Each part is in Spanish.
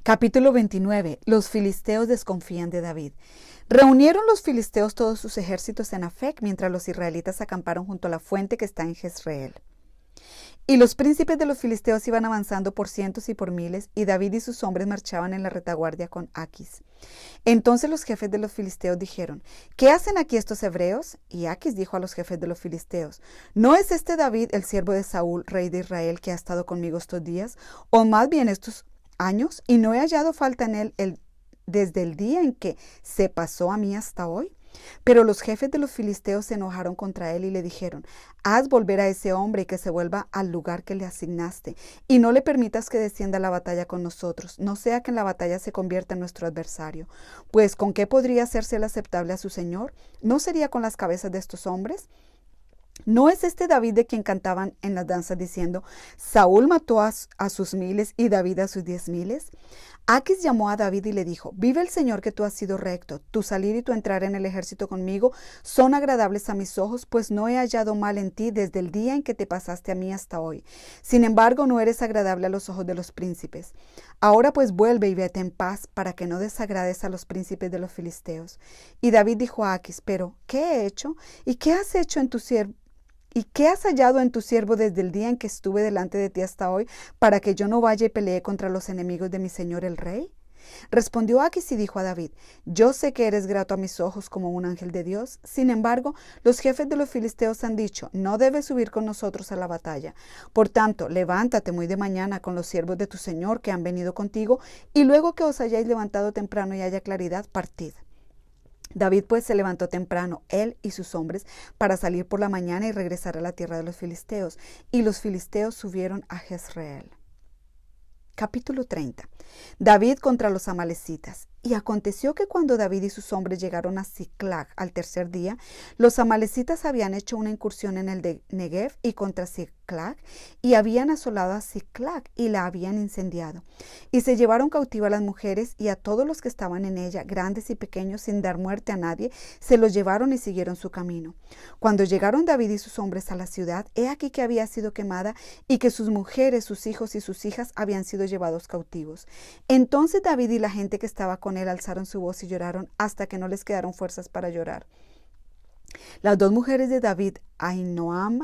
Capítulo 29. Los filisteos desconfían de David. Reunieron los filisteos todos sus ejércitos en Afec, mientras los israelitas acamparon junto a la fuente que está en Jezreel. Y los príncipes de los filisteos iban avanzando por cientos y por miles, y David y sus hombres marchaban en la retaguardia con Aquis. Entonces los jefes de los filisteos dijeron: ¿Qué hacen aquí estos hebreos? Y Aquis dijo a los jefes de los filisteos: ¿No es este David, el siervo de Saúl, rey de Israel, que ha estado conmigo estos días, o más bien estos años, y no he hallado falta en él desde el día en que se pasó a mí hasta hoy? Pero los jefes de los filisteos se enojaron contra él y le dijeron: Haz volver a ese hombre y que se vuelva al lugar que le asignaste, y no le permitas que descienda a la batalla con nosotros, no sea que en la batalla se convierta en nuestro adversario. Pues ¿con qué podría hacerse el aceptable a su señor? ¿No sería con las cabezas de estos hombres? ¿No es este David de quien cantaban en las danzas diciendo: Saúl mató a sus miles y David a sus 10,000? Aquis llamó a David y le dijo: Vive el Señor que tú has sido recto. Tu salir y tu entrar en el ejército conmigo son agradables a mis ojos, pues no he hallado mal en ti desde el día en que te pasaste a mí hasta hoy. Sin embargo, no eres agradable a los ojos de los príncipes. Ahora pues vuelve y vete en paz, para que no desagrades a los príncipes de los filisteos. Y David dijo a Aquis: Pero, ¿qué he hecho? ¿Y qué has hecho en tu siervo? ¿Y qué has hallado en tu siervo desde el día en que estuve delante de ti hasta hoy, para que yo no vaya y pelee contra los enemigos de mi señor el rey? Respondió Aquis y dijo a David: Yo sé que eres grato a mis ojos como un ángel de Dios. Sin embargo, los jefes de los filisteos han dicho: No debes subir con nosotros a la batalla. Por tanto, levántate muy de mañana con los siervos de tu señor que han venido contigo, y luego que os hayáis levantado temprano y haya claridad, partid. David pues se levantó temprano, él y sus hombres, para salir por la mañana y regresar a la tierra de los filisteos. Y los filisteos subieron a Jezreel. Capítulo 30. David contra los amalecitas. Y aconteció que cuando David y sus hombres llegaron a Siclag al tercer día, los amalecitas habían hecho una incursión en el Negev y contra Siclag, y habían asolado a Siclag y la habían incendiado. Y se llevaron cautiva a las mujeres y a todos los que estaban en ella, grandes y pequeños, sin dar muerte a nadie, se los llevaron y siguieron su camino. Cuando llegaron David y sus hombres a la ciudad, he aquí que había sido quemada y que sus mujeres, sus hijos y sus hijas habían sido llevados cautivos. Entonces David y la gente que estaba con él alzaron su voz y lloraron hasta que no les quedaron fuerzas para llorar. Las dos mujeres de David, Ahinoam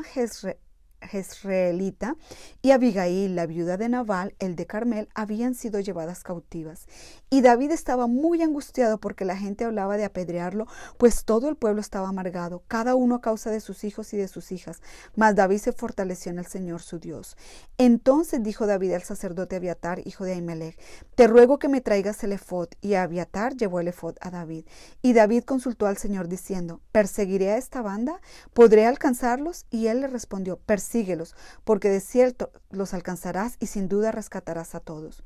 Jezreelita y Abigail, la viuda de Nabal, el de Carmel, habían sido llevadas cautivas. Y David estaba muy angustiado porque la gente hablaba de apedrearlo, pues todo el pueblo estaba amargado, cada uno a causa de sus hijos y de sus hijas. Mas David se fortaleció en el Señor su Dios. Entonces dijo David al sacerdote Abiatar, hijo de Ahimelech: Te ruego que me traigas el efod. Y Abiatar llevó el efod a David. Y David consultó al Señor diciendo: ¿Perseguiré a esta banda? ¿Podré alcanzarlos? Y él le respondió: Persíguelos, porque de cierto los alcanzarás y sin duda rescatarás a todos.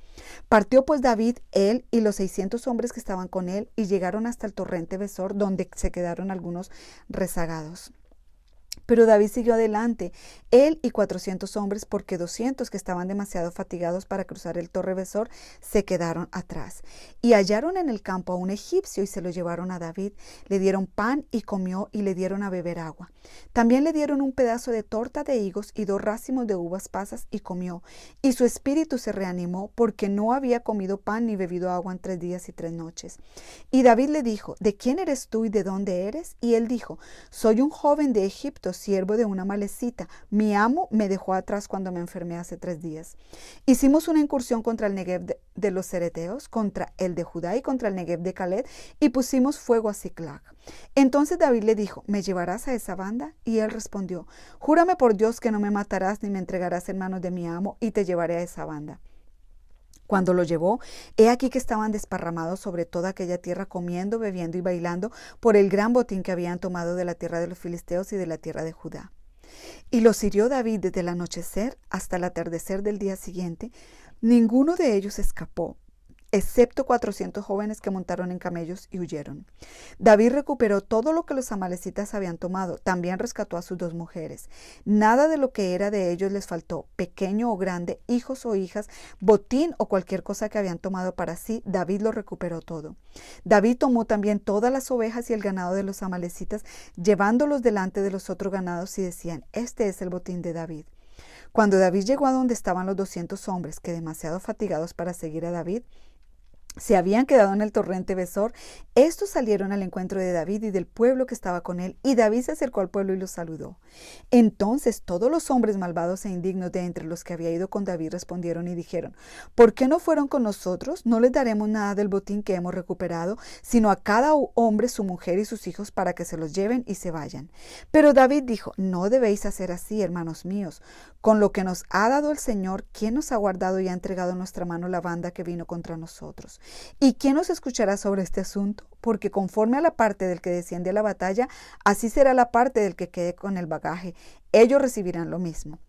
Partió pues David, él y los 600 hombres que estaban con él, y llegaron hasta el torrente Besor, donde se quedaron algunos rezagados. Pero David siguió adelante, él y 400 hombres, porque 200 que estaban demasiado fatigados para cruzar el torre Besor se quedaron atrás. Y hallaron en el campo a un egipcio y se lo llevaron a David. Le dieron pan y comió, y le dieron a beber agua. También le dieron un pedazo de torta de higos y 2 racimos de uvas pasas, y comió. Y su espíritu se reanimó, porque no había comido pan ni bebido agua en 3 días y 3 noches. Y David le dijo: ¿De quién eres tú y de dónde eres? Y él dijo: Soy un joven de Egipto, siervo de una amalecita. Mi amo me dejó atrás cuando me enfermé hace 3 días. Hicimos una incursión contra el Negev de los cereteos, contra el de Judá y contra el Negev de Caled, y pusimos fuego a Siclag. Entonces David le dijo: ¿Me llevarás a esa banda? Y él respondió: Júrame por Dios que no me matarás ni me entregarás en manos de mi amo, y te llevaré a esa banda. Cuando lo llevó, he aquí que estaban desparramados sobre toda aquella tierra, comiendo, bebiendo y bailando por el gran botín que habían tomado de la tierra de los filisteos y de la tierra de Judá. Y los hirió David desde el anochecer hasta el atardecer del día siguiente. Ninguno de ellos escapó, excepto 400 jóvenes que montaron en camellos y huyeron. David recuperó todo lo que los amalecitas habían tomado. También rescató a sus 2 mujeres. Nada de lo que era de ellos les faltó, pequeño o grande, hijos o hijas, botín o cualquier cosa que habían tomado para sí. David lo recuperó todo. David tomó también todas las ovejas y el ganado de los amalecitas, llevándolos delante de los otros ganados, y decían: Este es el botín de David. Cuando David llegó a donde estaban los 200 hombres, que demasiado fatigados para seguir a David, se habían quedado en el torrente Besor, estos salieron al encuentro de David y del pueblo que estaba con él, y David se acercó al pueblo y los saludó. Entonces todos los hombres malvados e indignos de entre los que había ido con David respondieron y dijeron: ¿Por qué no fueron con nosotros? No les daremos nada del botín que hemos recuperado, sino a cada hombre su mujer y sus hijos, para que se los lleven y se vayan. Pero David dijo: No debéis hacer así, hermanos míos. Con lo que nos ha dado el Señor, ¿quién nos ha guardado y ha entregado en nuestra mano la banda que vino contra nosotros? ¿Y quién nos escuchará sobre este asunto? Porque conforme a la parte del que desciende a la batalla, así será la parte del que quede con el bagaje. Ellos recibirán lo mismo.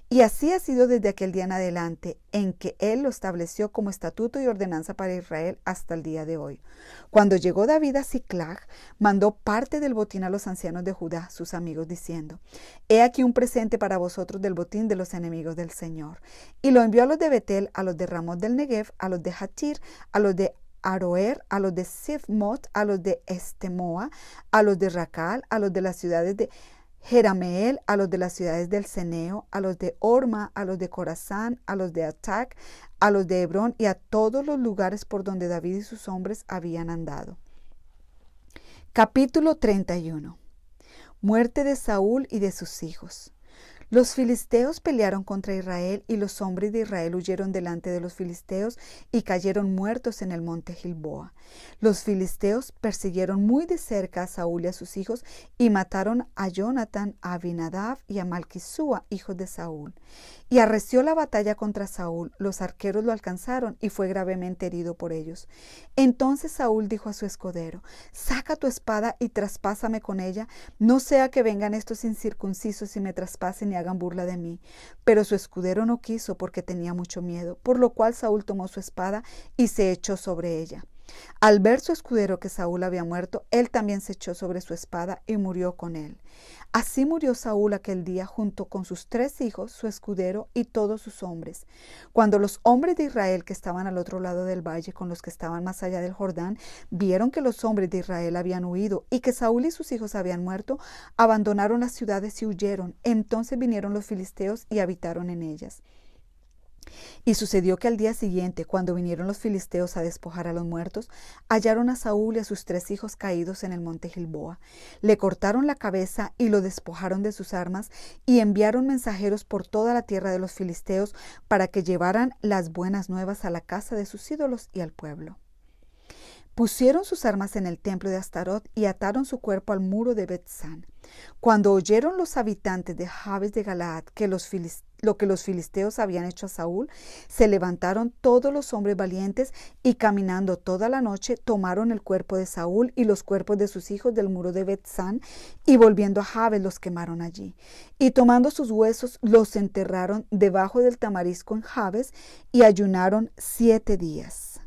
Y así ha sido desde aquel día en adelante, en que él lo estableció como estatuto y ordenanza para Israel hasta el día de hoy. Cuando llegó David a Siclag, mandó parte del botín a los ancianos de Judá, sus amigos, diciendo: He aquí un presente para vosotros del botín de los enemigos del Señor. Y lo envió a los de Betel, a los de Ramot del Negev, a los de Jatir, a los de Aroer, a los de Sifmot, a los de Estemoa, a los de Racal, a los de las ciudades de Jerameel, a los de las ciudades del Ceneo, a los de Orma, a los de Corazán, a los de Atac, a los de Hebrón y a todos los lugares por donde David y sus hombres habían andado. Capítulo 31. Muerte de Saúl y de sus hijos. Los filisteos pelearon contra Israel, y los hombres de Israel huyeron delante de los filisteos y cayeron muertos en el monte Gilboa. Los filisteos persiguieron muy de cerca a Saúl y a sus hijos y mataron a Jonatán, a Abinadab y a Malquisúa, hijos de Saúl. Y arreció la batalla contra Saúl. Los arqueros lo alcanzaron y fue gravemente herido por ellos. Entonces Saúl dijo a su escudero: Saca tu espada y traspásame con ella, no sea que vengan estos incircuncisos y me traspasen y hagan burla de mí. Pero su escudero no quiso, porque tenía mucho miedo, por lo cual Saúl tomó su espada y se echó sobre ella. Al ver su escudero que Saúl había muerto, él también se echó sobre su espada y murió con él. Así murió Saúl aquel día junto con sus 3 hijos, su escudero y todos sus hombres. Cuando los hombres de Israel que estaban al otro lado del valle con los que estaban más allá del Jordán vieron que los hombres de Israel habían huido y que Saúl y sus hijos habían muerto, abandonaron las ciudades y huyeron. Entonces vinieron los filisteos y habitaron en ellas. Y sucedió que al día siguiente, cuando vinieron los filisteos a despojar a los muertos, hallaron a Saúl y a sus 3 hijos caídos en el monte Gilboa. Le cortaron la cabeza y lo despojaron de sus armas, y enviaron mensajeros por toda la tierra de los filisteos para que llevaran las buenas nuevas a la casa de sus ídolos y al pueblo. Pusieron sus armas en el templo de Astarot y ataron su cuerpo al muro de Bet-San. Cuando oyeron los habitantes de Jabes de Galaad lo que los filisteos habían hecho a Saúl, se levantaron todos los hombres valientes y, caminando toda la noche, tomaron el cuerpo de Saúl y los cuerpos de sus hijos del muro de Bet-San, y volviendo a Jabes los quemaron allí. Y tomando sus huesos los enterraron debajo del tamarisco en Jabes, y ayunaron 7 días.